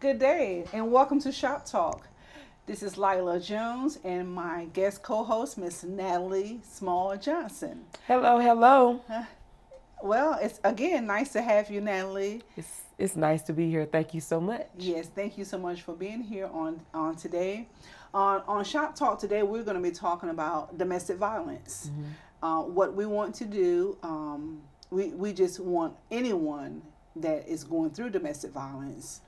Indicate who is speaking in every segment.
Speaker 1: Good day, and welcome to Shop Talk. This is Lila Jones and my guest co-host, Miss Natalie Small Johnson.
Speaker 2: Hello, hello.
Speaker 1: Well, it's again nice to have you, Natalie.
Speaker 2: It's nice to be here. Thank you so much.
Speaker 1: Yes, thank you so much for being here on today. On Shop Talk today, we're going to be talking about domestic violence. What we want to do, we just want anyone that is going through domestic violence,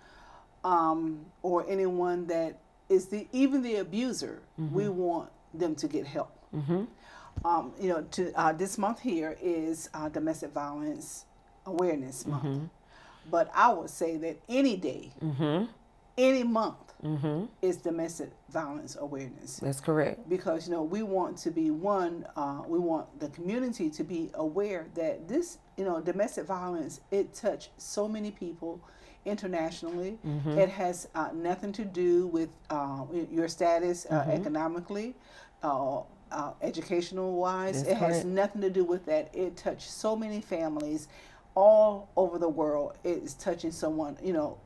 Speaker 1: or anyone that is even the abuser. We want them to get help. This month here is Domestic Violence Awareness Month. But I would say that any day, any month, is Domestic Violence Awareness.
Speaker 2: That's correct.
Speaker 1: Because we want to be we want the community to be aware that this, domestic violence, it touched so many people internationally. It has nothing to do with your status economically, educational wise.
Speaker 2: That's
Speaker 1: it has
Speaker 2: correct.
Speaker 1: nothing to do with that. It touched so many families all over the world. It is touching someone,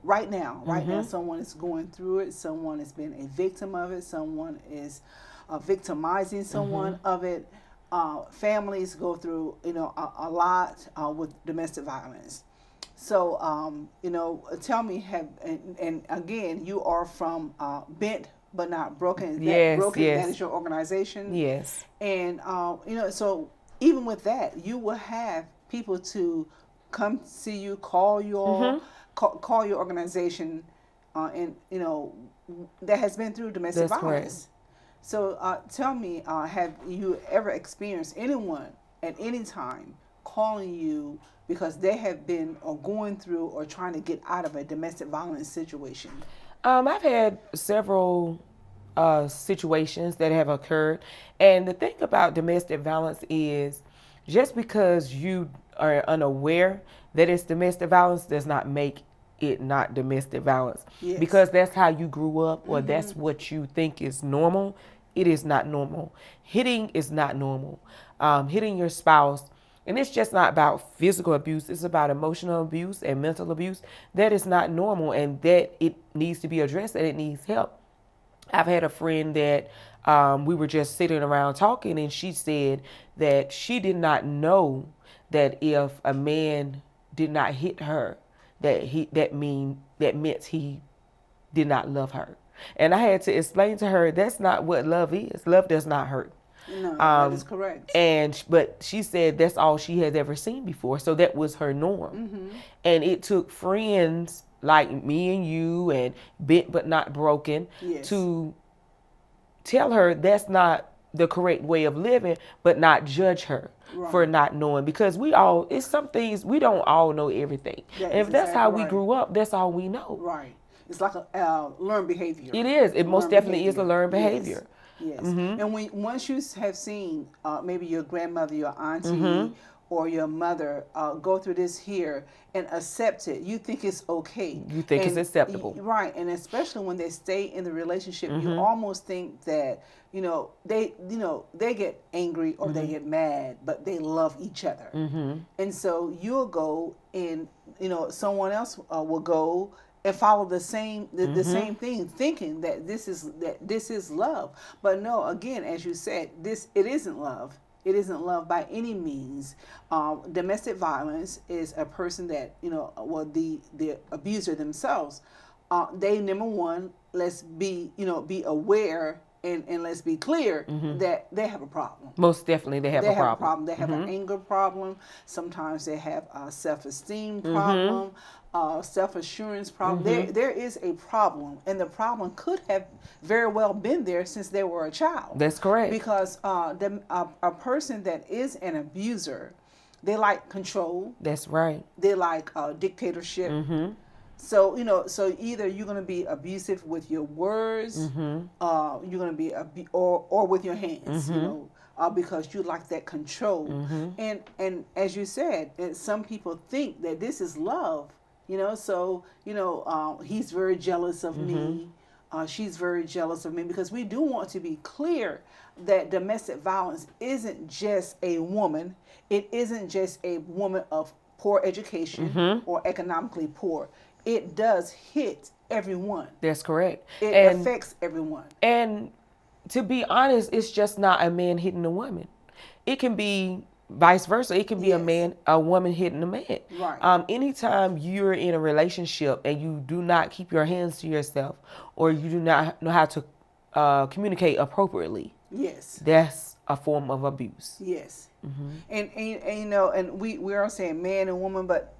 Speaker 1: right now. Right now, someone is going through it. Someone has been a victim of it. Someone is victimizing someone of it. Families go through, a lot with domestic violence. So, tell me, and again, you are from Bent but not broken.
Speaker 2: Yes,
Speaker 1: broken.
Speaker 2: yes.
Speaker 1: That is your organization.
Speaker 2: Yes.
Speaker 1: And so even with that, you will have people to come see you, call your call your organization, and that has been through domestic
Speaker 2: That's
Speaker 1: violence. Correct. So tell me, have you ever experienced anyone at any time calling you because they have been or going through or trying to get out of a domestic violence situation?
Speaker 2: I've had several situations that have occurred, and the thing about domestic violence is just because you are unaware that it's domestic violence does not make it not domestic violence.
Speaker 1: Yes.
Speaker 2: Because that's how you grew up, or that's what you think is normal. It is not normal. Hitting is not normal. Hitting your spouse, and it's just not about physical abuse. It's about emotional abuse and mental abuse. That is not normal, and that it needs to be addressed, and it needs help. I've had a friend that we were just sitting around talking, and she said that she did not know that if a man did not hit her, that meant he did not love her. And I had to explain to her that's not what love is. Love does not hurt.
Speaker 1: No, that is correct.
Speaker 2: But she said that's all she had ever seen before, so that was her norm. And it took friends like me and you and Bent but not broken to tell her that's not the correct way of living, but not judge her for not knowing, because it's some things we don't all know everything. And if that's how we grew up, that's all we know.
Speaker 1: Right. It's like a learned behavior.
Speaker 2: It is. It most definitely is a learned behavior.
Speaker 1: Yes. And once you have seen maybe your grandmother, your auntie, or your mother go through this here and accept it, you think it's okay.
Speaker 2: You think it's acceptable.
Speaker 1: Right. And especially when they stay in the relationship, you almost think that, they get angry or they get mad, but they love each other. And so you'll go and, someone else will go and follow the same same thing, thinking that this is love. But no, again, as you said, it isn't love. It isn't love by any means. Domestic violence is a person that the abuser themselves. They, number one, let's be aware and let's be clear that they have a problem.
Speaker 2: Most definitely, they have a problem.
Speaker 1: They have an anger problem. Sometimes they have a self-esteem problem. Self-assurance problem. There is a problem, and the problem could have very well been there since they were a child.
Speaker 2: That's correct.
Speaker 1: Because a person that is an abuser, they like control.
Speaker 2: That's right.
Speaker 1: They like dictatorship. So so either you're going to be abusive with your words, you're going to be or with your hands. Because you like that control. And as you said, some people think that this is love. He's very jealous of me. She's very jealous of me, because we do want to be clear that domestic violence isn't just a woman. It isn't just a woman of poor education or economically poor. it does hit everyone.
Speaker 2: That's correct.
Speaker 1: It affects everyone.
Speaker 2: And to be honest, it's just not a man hitting a woman. It can be vice versa. It can be a woman hitting a man.
Speaker 1: Right.
Speaker 2: Anytime you're in a relationship and you do not keep your hands to yourself, or you do not know how to communicate appropriately,
Speaker 1: yes,
Speaker 2: that's a form of abuse.
Speaker 1: Yes. And you know, and we are saying man and woman, but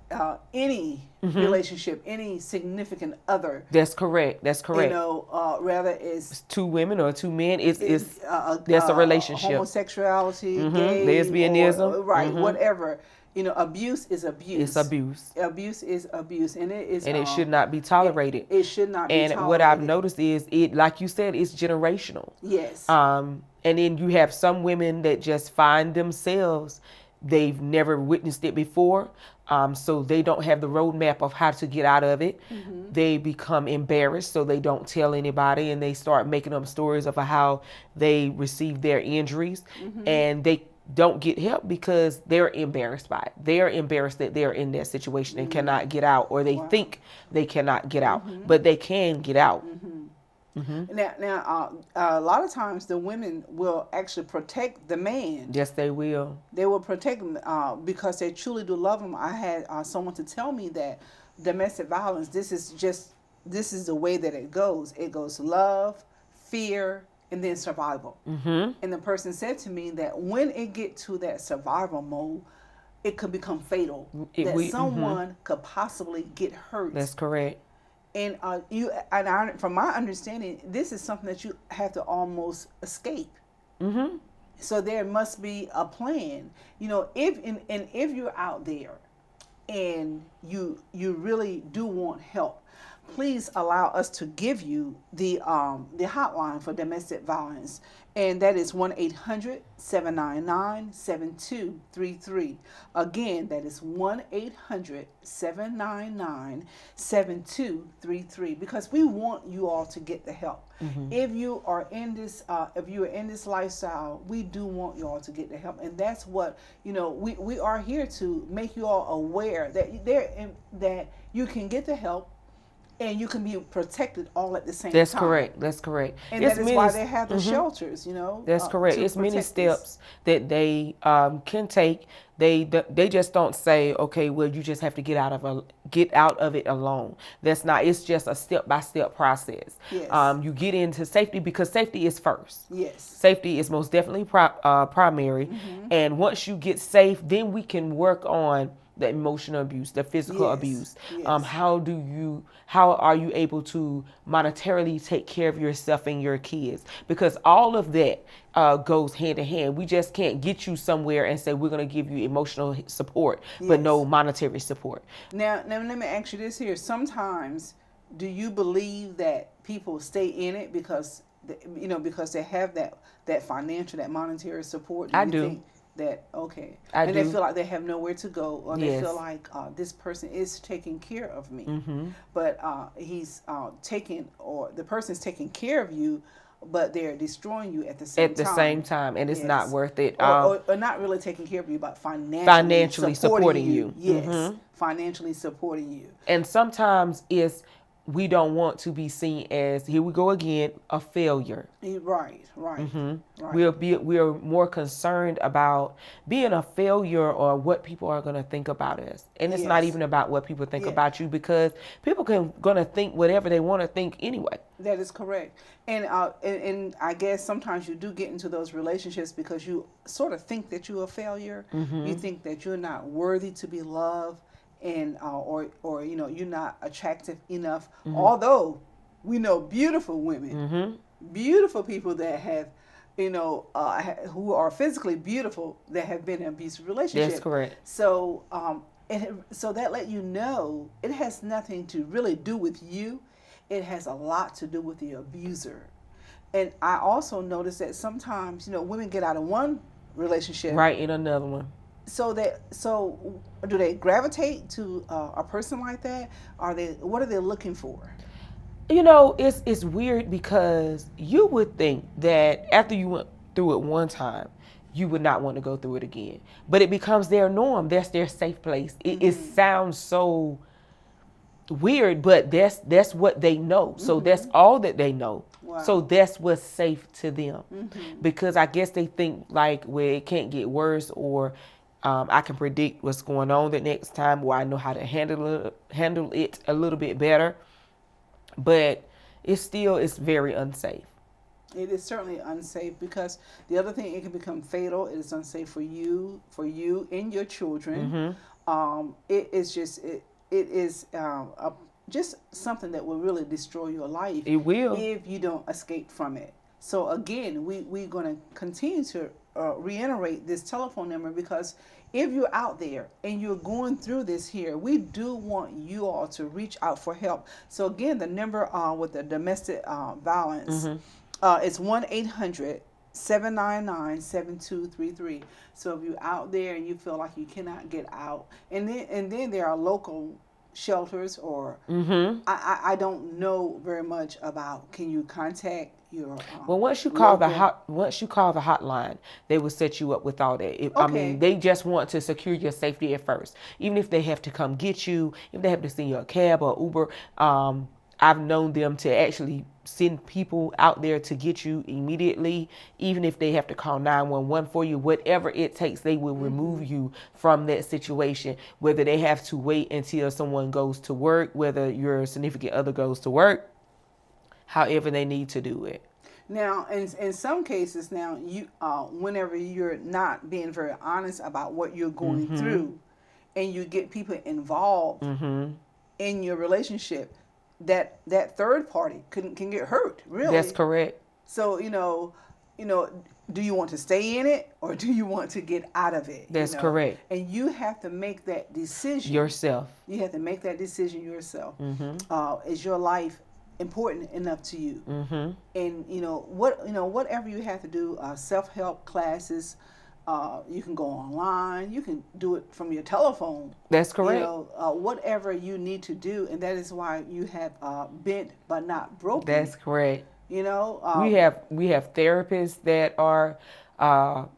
Speaker 1: any relationship, any significant other.
Speaker 2: That's correct. That's correct.
Speaker 1: You know, rather it's
Speaker 2: two women or two men. It's that's a relationship.
Speaker 1: Homosexuality, gay,
Speaker 2: lesbianism,
Speaker 1: right? Whatever. You know, abuse is abuse.
Speaker 2: It's abuse.
Speaker 1: Abuse is abuse, and it is.
Speaker 2: And it should not be tolerated.
Speaker 1: It should not be tolerated.
Speaker 2: And what I've noticed is it, like you said, it's generational.
Speaker 1: Yes.
Speaker 2: And then you have some women that just find themselves, they've never witnessed it before, so they don't have the roadmap of how to get out of it. They become embarrassed, so they don't tell anybody, and they start making up stories of how they received their injuries, and they don't get help because they're embarrassed by it. They're embarrassed that they're in that situation and cannot get out, or they think they cannot get out, but they can get out.
Speaker 1: Now, a lot of times the women will actually protect the man.
Speaker 2: Yes, they will.
Speaker 1: They will protect him because they truly do love him. I had someone to tell me that domestic violence, this is the way that it goes. It goes love, fear, and then survival. And the person said to me that when it get to that survival mode, it could become fatal. Someone could possibly get hurt.
Speaker 2: That's correct.
Speaker 1: And from my understanding, this is something that you have to almost escape. So there must be a plan. You know, if you're out there and you really do want help, please allow us to give you the hotline for domestic violence, and that is 1-800-799-7233. Again, that is 1-800-799-7233, because we want you all to get the help. If you are in this lifestyle, we do want you all to get the help, and that's what, you know, we are here to make you all aware that you can get the help. And you can be protected all at the same time.
Speaker 2: That's correct. That's correct.
Speaker 1: And that is why they have the shelters, you know.
Speaker 2: That's correct. It's many steps that they can take. They just don't say, okay, well, you just have to get out of it alone. That's not. It's just a step-by-step process.
Speaker 1: Yes.
Speaker 2: You get into safety because safety is first.
Speaker 1: Yes. Safety
Speaker 2: is most definitely primary. And once you get safe, then we can work on the emotional abuse, the physical abuse.
Speaker 1: Yes.
Speaker 2: How are you able to monetarily take care of yourself and your kids? Because all of that goes hand in hand. We just can't get you somewhere and say we're going to give you emotional support, but no monetary support.
Speaker 1: Now let me ask you this here. Sometimes, do you believe that people stay in it because they have that financial, that monetary support?
Speaker 2: I do.
Speaker 1: Think that they feel like they have nowhere to go, or they feel like this person is taking care of me, but the person's taking care of you, but they're destroying you at the same time,
Speaker 2: and it's not worth it.
Speaker 1: Or not really taking care of you, but financially supporting you. Yes, financially supporting you.
Speaker 2: And sometimes we don't want to be seen as, here we go again, a failure.
Speaker 1: Right.
Speaker 2: We are more concerned about being a failure or what people are going to think about us. And it's not even about what people think about you, because people going to think whatever they want to think anyway.
Speaker 1: That is correct. And I guess sometimes you do get into those relationships because you sort of think that you're a failure. You think that you're not worthy to be loved. And or you're not attractive enough. Although we know beautiful women, beautiful people that have, who are physically beautiful, that have been in abusive relationships.
Speaker 2: That's correct.
Speaker 1: So so that let you know it has nothing to really do with you. It has a lot to do with the abuser. And I also noticed that sometimes women get out of one relationship,
Speaker 2: right, in another one.
Speaker 1: So do they gravitate to a person like that? What are they looking for?
Speaker 2: It's weird, because you would think that after you went through it one time, you would not want to go through it again. But it becomes their norm. That's their safe place. It sounds so weird, but that's what they know. So that's all that they know.
Speaker 1: Wow.
Speaker 2: So that's what's safe to them, because I guess they think like, well, it can't get worse, or I can predict what's going on the next time, or I know how to handle it a little bit better. But it's very unsafe.
Speaker 1: It is certainly unsafe, because the other thing, it can become fatal. It is unsafe for you and your children. It is just just something that will really destroy your life.
Speaker 2: It will,
Speaker 1: if you don't escape from it. So again, we're going to continue to reiterate this telephone number, because if you're out there and you're going through this here, we do want you all to reach out for help. So again, the number with the domestic violence is 1-800-799-7233. So if you're out there and you feel like you cannot get out, and then there are local shelters, or I don't know very much about. Can you contact your
Speaker 2: well, once you call the hotline, they will set you up with all that. I mean, they just want to secure your safety at first. Even if they have to come get you, if they have to send you a cab or Uber, I've known them to actually send people out there to get you immediately. Even if they have to call 911 for you, whatever it takes, they will remove you from that situation. Whether they have to wait until someone goes to work, whether your significant other goes to work, however they need to do it.
Speaker 1: Now, in some cases, now you whenever you're not being very honest about what you're going through, and you get people involved in your relationship, that third party can get hurt. Really,
Speaker 2: that's correct.
Speaker 1: So do you want to stay in it, or do you want to get out of it?
Speaker 2: That's correct.
Speaker 1: And you have to make that decision
Speaker 2: yourself.
Speaker 1: You have to make that decision yourself. Is your life important enough to you? And whatever you have to do, self-help classes, you can go online, you can do it from your telephone.
Speaker 2: That's correct.
Speaker 1: Whatever you need to do, and that is why you have bent but not broken.
Speaker 2: That's correct.
Speaker 1: We
Speaker 2: have therapists that are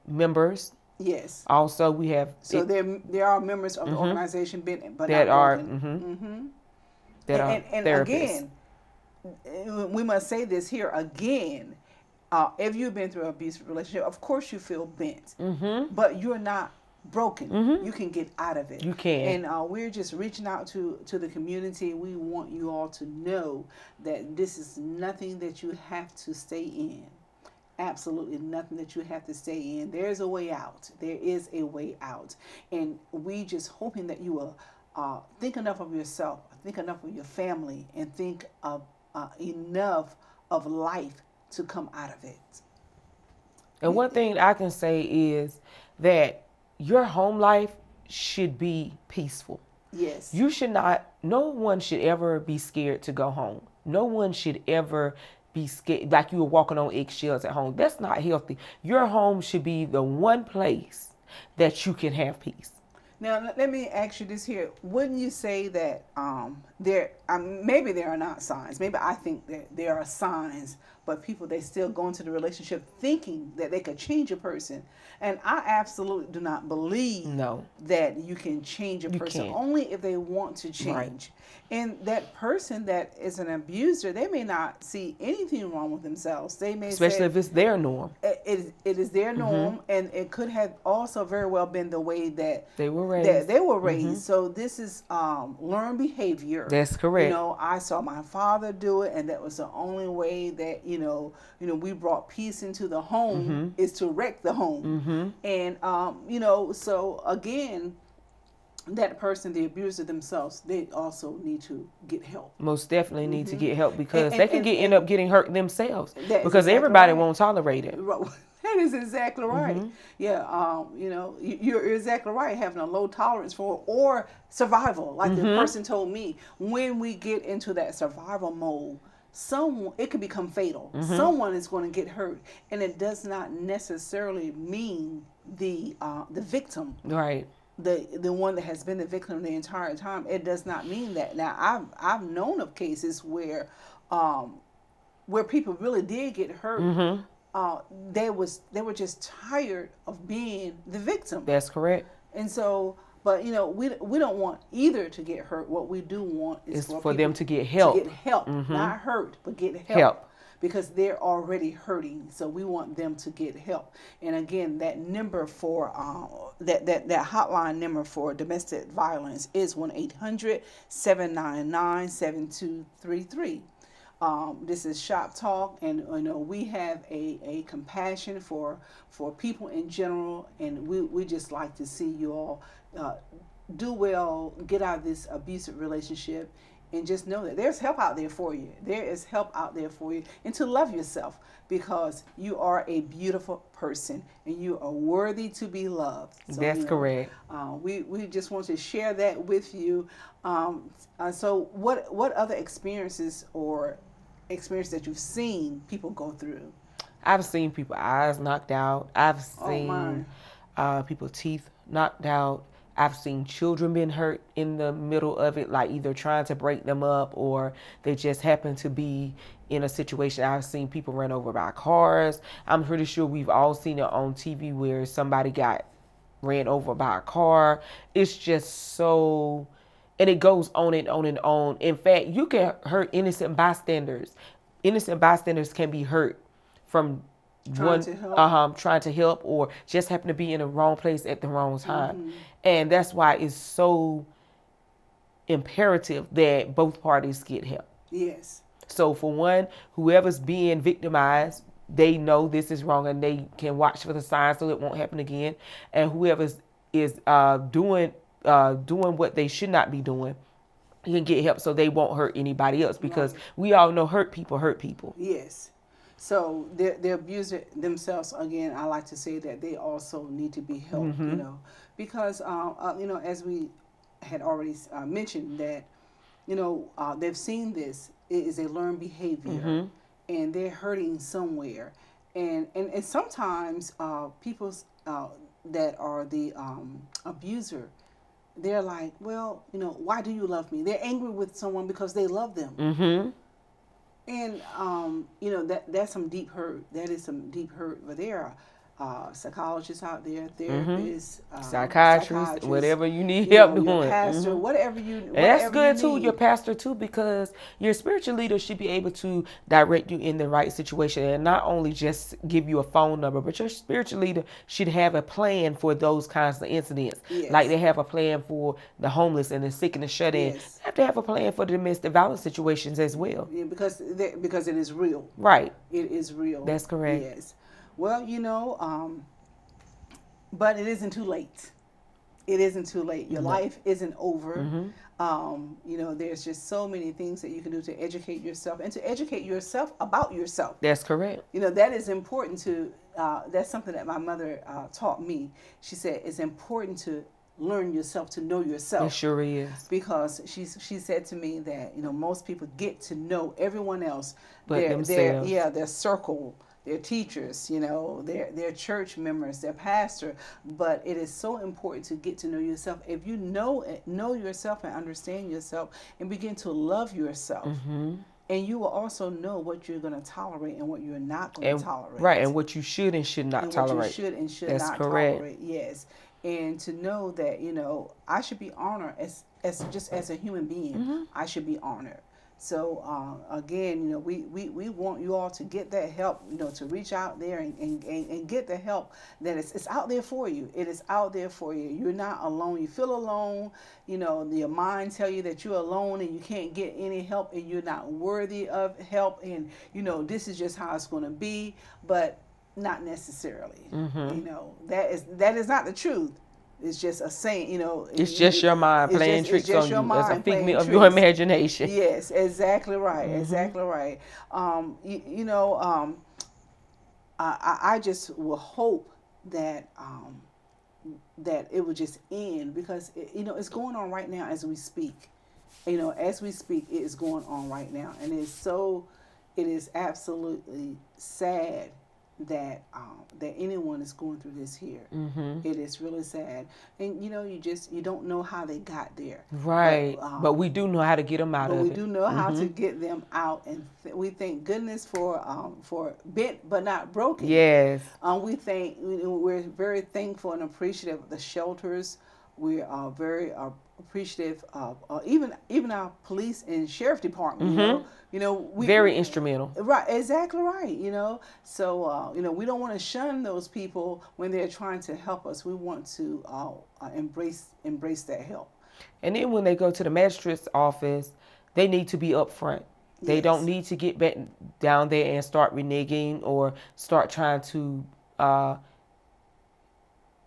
Speaker 2: members.
Speaker 1: Yes.
Speaker 2: Also, we have
Speaker 1: there are members of the organization bent but
Speaker 2: that
Speaker 1: not
Speaker 2: are
Speaker 1: broken.
Speaker 2: that are
Speaker 1: and
Speaker 2: therapists.
Speaker 1: Again, we must say this here again. If you've been through an abusive relationship, of course you feel bent, but you're not broken. You can get out of it.
Speaker 2: You can.
Speaker 1: And we're just reaching out to the community. We want you all to know that this is nothing that you have to stay in. Absolutely nothing that you have to stay in. There's a way out. There is a way out. And we just hoping that you will think enough of yourself, think enough of your family, and think of enough of life to come out of it.
Speaker 2: And one thing I can say is that your home life should be peaceful.
Speaker 1: Yes.
Speaker 2: No one should ever be scared to go home. No one should ever be scared like you were walking on eggshells at home. That's not healthy. Your home should be the one place that you can have peace.
Speaker 1: Now, let me ask you this here. Wouldn't you say that maybe there are not signs. Maybe I think that there are signs, but people, they still go into the relationship thinking that they could change a person. And I absolutely do not believe that you can change a person. Only if they want to change. Right. And that person that is an abuser, they may not see anything wrong with themselves. They may
Speaker 2: especially if it's their norm.
Speaker 1: It is their norm, and it could have also very well been the way that
Speaker 2: they were raised.
Speaker 1: So this is learned behavior.
Speaker 2: That's correct.
Speaker 1: I saw my father do it, and that was the only way that we brought peace into the home is to wreck the home. And so again, that person, the abuser themselves, they also need to get help.
Speaker 2: Most definitely need to get help, because they can end up getting hurt themselves, because everybody won't tolerate it.
Speaker 1: That is exactly right. Yeah, you're exactly right. Having a low tolerance for or survival, like the person told me, when we get into that survival mode, it can become fatal. Someone is going to get hurt, and it does not necessarily mean the victim.
Speaker 2: Right.
Speaker 1: The one that has been the victim the entire time. It does not mean that. Now, I've known of cases where people really did get hurt. They were just tired of being the victim.
Speaker 2: That's correct.
Speaker 1: And so But we don't want either to get hurt. What we do want is
Speaker 2: It's
Speaker 1: for
Speaker 2: for
Speaker 1: people
Speaker 2: them to get help.
Speaker 1: to get help, not hurt, but get help. Because they're already hurting, so we want them to get help. And again, that number for that hotline number for domestic violence is 1-800-799-7233. This is Shop Talk, and we have a compassion for people in general, and we just like to see you all do well, get out of this abusive relationship. And just know that there's help out there for you. There is help out there for you. And to love yourself, because you are a beautiful person and you are worthy to be loved. So,
Speaker 2: that's correct.
Speaker 1: We just want to share that with you. So what other experiences that you've seen people go through?
Speaker 2: I've seen people eyes knocked out. I've seen people teeth knocked out. I've seen children being hurt in the middle of it, like either trying to break them up or they just happen to be in a situation. I've seen people run over by cars. I'm pretty sure we've all seen it on TV where somebody got ran over by a car. It's just so, and it goes on and on and on. In fact, you can hurt innocent bystanders. Innocent bystanders can be hurt from trying to help or just happen to be in the wrong place at the wrong time. And that's why it's so imperative that both parties get help.
Speaker 1: Yes.
Speaker 2: So for one, whoever's being victimized, they know this is wrong and they can watch for the signs so it won't happen again. And whoever is doing what they should not be doing, you can get help so they won't hurt anybody else, because we all know hurt people.
Speaker 1: Yes. So the abuser themselves, again, I like to say that they also need to be helped, because, as we had already mentioned that, they've seen this. It is a learned behavior, and they're hurting somewhere. And sometimes people that are the abuser, they're like, well, why do you love me? They're angry with someone because they love them. And, that's some deep hurt. That is some deep hurt. But there are psychologists out there, therapists,
Speaker 2: psychiatrists, whatever you need help doing.
Speaker 1: Your pastor, whatever you need.
Speaker 2: And that's good too, your pastor too, because your spiritual leader should be able to direct you in the right situation and not only just give you a phone number, but your spiritual leader should have a plan for those kinds of incidents.
Speaker 1: Yes.
Speaker 2: Like they have a plan for the homeless and the sick and the shut in.
Speaker 1: Yes.
Speaker 2: They have to have a plan for the domestic violence situations as well.
Speaker 1: Yeah, because it is real.
Speaker 2: Right.
Speaker 1: It is real.
Speaker 2: That's correct.
Speaker 1: Yes. Well, but it isn't too late. It isn't too late. Your life isn't over. There's just so many things that you can do to educate yourself and to educate yourself about yourself.
Speaker 2: That's correct.
Speaker 1: That is important to, that's something that my mother taught me. She said it's important to learn yourself, to know yourself.
Speaker 2: It sure is.
Speaker 1: Because she said to me that, most people get to know everyone else.
Speaker 2: But themselves.
Speaker 1: Their circle, their teachers, their church members, their pastor. But it is so important to get to know yourself. If you know yourself and understand yourself and begin to love yourself, and you will also know what you're going to tolerate and what you're not going to tolerate.
Speaker 2: Right, and what you should and should not tolerate.
Speaker 1: What you should and should
Speaker 2: That's
Speaker 1: not
Speaker 2: correct.
Speaker 1: tolerate. Yes. And to know that, I should be honored as just as a human being. I should be honored. So again, we want you all to get that help, to reach out there and get the help that it's out there for you. It is out there for you. You're not alone. You feel alone. Your mind tell you that you're alone and you can't get any help and you're not worthy of help. And, this is just how it's going to be, but not necessarily. That is not the truth. It's just a saying,
Speaker 2: It's just your mind playing tricks on you. It's a figment of your imagination.
Speaker 1: Yes, exactly right. Exactly right. I just will hope that that it will just end, because it's going on right now as we speak. As we speak, it is going on right now, and it is absolutely sad that anyone is going through this here. It is really sad, and you don't know how they got there.
Speaker 2: Right, but we do know how to get them out of it.
Speaker 1: We do know how to get them out, and we thank goodness for bent but not broken.
Speaker 2: Yes.
Speaker 1: We're very thankful and appreciative of the shelters we are very appreciative of even our police and sheriff department. We
Speaker 2: very instrumental.
Speaker 1: Right, exactly right. So we don't want to shun those people when they're trying to help us. We want to embrace that help.
Speaker 2: And then when they go to the magistrate's office, they need to be upfront. They
Speaker 1: Yes.
Speaker 2: don't need to get back down there and start reneging or start trying to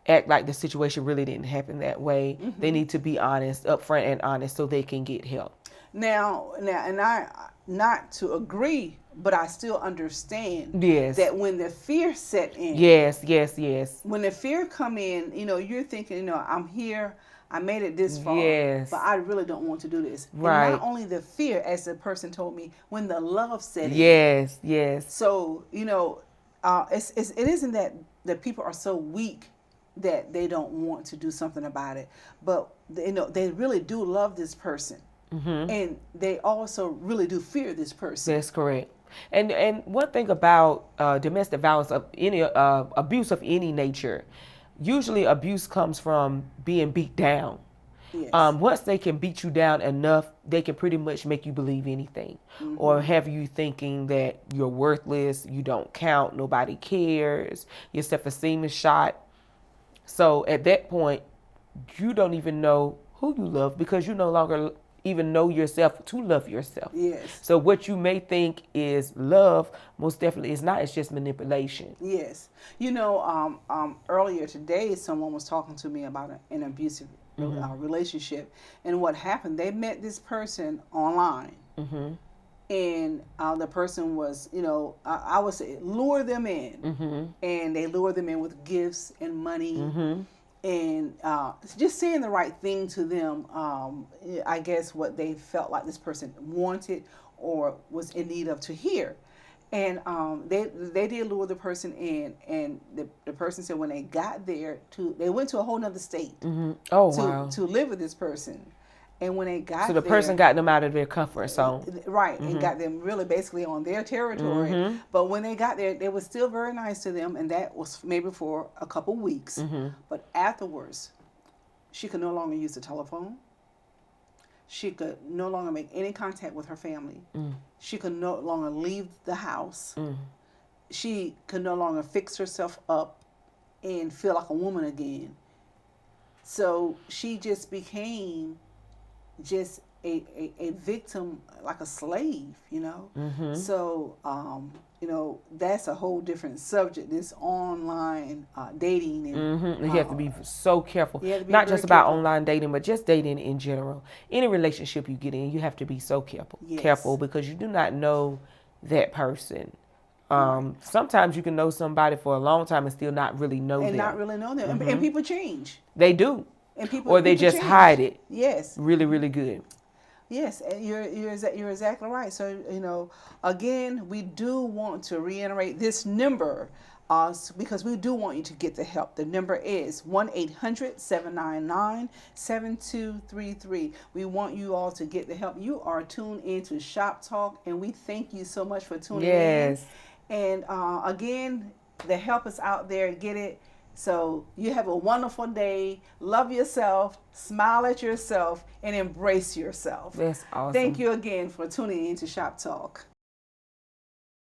Speaker 2: act like the situation really didn't happen that way. They need to be honest, upfront and honest, so they can get help.
Speaker 1: Now, and I not to agree, but I still understand
Speaker 2: Yes.
Speaker 1: that when the fear set in,
Speaker 2: Yes.
Speaker 1: when the fear come in, you're thinking, I'm here, I made it this far,
Speaker 2: Yes.
Speaker 1: but I really don't want to do this.
Speaker 2: Right.
Speaker 1: And not only the fear, as the person told me, when the love set in.
Speaker 2: Yes.
Speaker 1: So, it isn't that people are so weak that they don't want to do something about it, but they really do love this person. And they also really do fear this person.
Speaker 2: That's correct. And one thing about domestic violence of any abuse of any nature, usually abuse comes from being beat down.
Speaker 1: Yes.
Speaker 2: Once they can beat you down enough, they can pretty much make you believe anything, or have you thinking that you're worthless, you don't count, nobody cares, your self-esteem is shot. So at that point, you don't even know who you love because you no longer even know yourself to love yourself.
Speaker 1: Yes.
Speaker 2: So what you may think is love, most definitely is not. It's just manipulation.
Speaker 1: Yes. Earlier today, someone was talking to me about an abusive relationship, and what happened, they met this person online. And the person was, I would say, lure them in. And they lure them in with gifts and money. And just saying the right thing to them, I guess what they felt like this person wanted or was in need of to hear. And they did lure the person in, and the person said when they got there, they went to a whole nother state
Speaker 2: Wow.
Speaker 1: to live with this person. And when they got
Speaker 2: So the person got them out of their comfort zone.
Speaker 1: Right, and got them really basically on their territory. But when they got there, they were still very nice to them, and that was maybe for a couple weeks. But afterwards, she could no longer use the telephone. She could no longer make any contact with her family. She could no longer leave the house. She could no longer fix herself up and feel like a woman again. So she just became just a victim, like a slave, So, that's a whole different subject, this online dating. And,
Speaker 2: You have to be so careful.
Speaker 1: You have to be
Speaker 2: Not
Speaker 1: very
Speaker 2: just about
Speaker 1: careful.
Speaker 2: online dating, but just dating in general. Any relationship you get in, you have to be so careful.
Speaker 1: Yes.
Speaker 2: Careful, because you do not know that person. Sometimes you can know somebody for a long time and still not really know them.
Speaker 1: And not really know them. And people change.
Speaker 2: They do.
Speaker 1: And people,
Speaker 2: Or they
Speaker 1: people
Speaker 2: just
Speaker 1: change.
Speaker 2: hide it.
Speaker 1: Yes.
Speaker 2: Really, really good.
Speaker 1: Yes, and you're exactly right. So, again, we do want to reiterate this number because we do want you to get the help. The number is 1-800-799-7233. We want you all to get the help. You are tuned into Shop Talk, and we thank you so much for tuning in. And again, the help is out there. Get it. So you have a wonderful day. Love yourself, smile at yourself, and embrace yourself.
Speaker 2: That's awesome.
Speaker 1: Thank you again for tuning in to Shop Talk.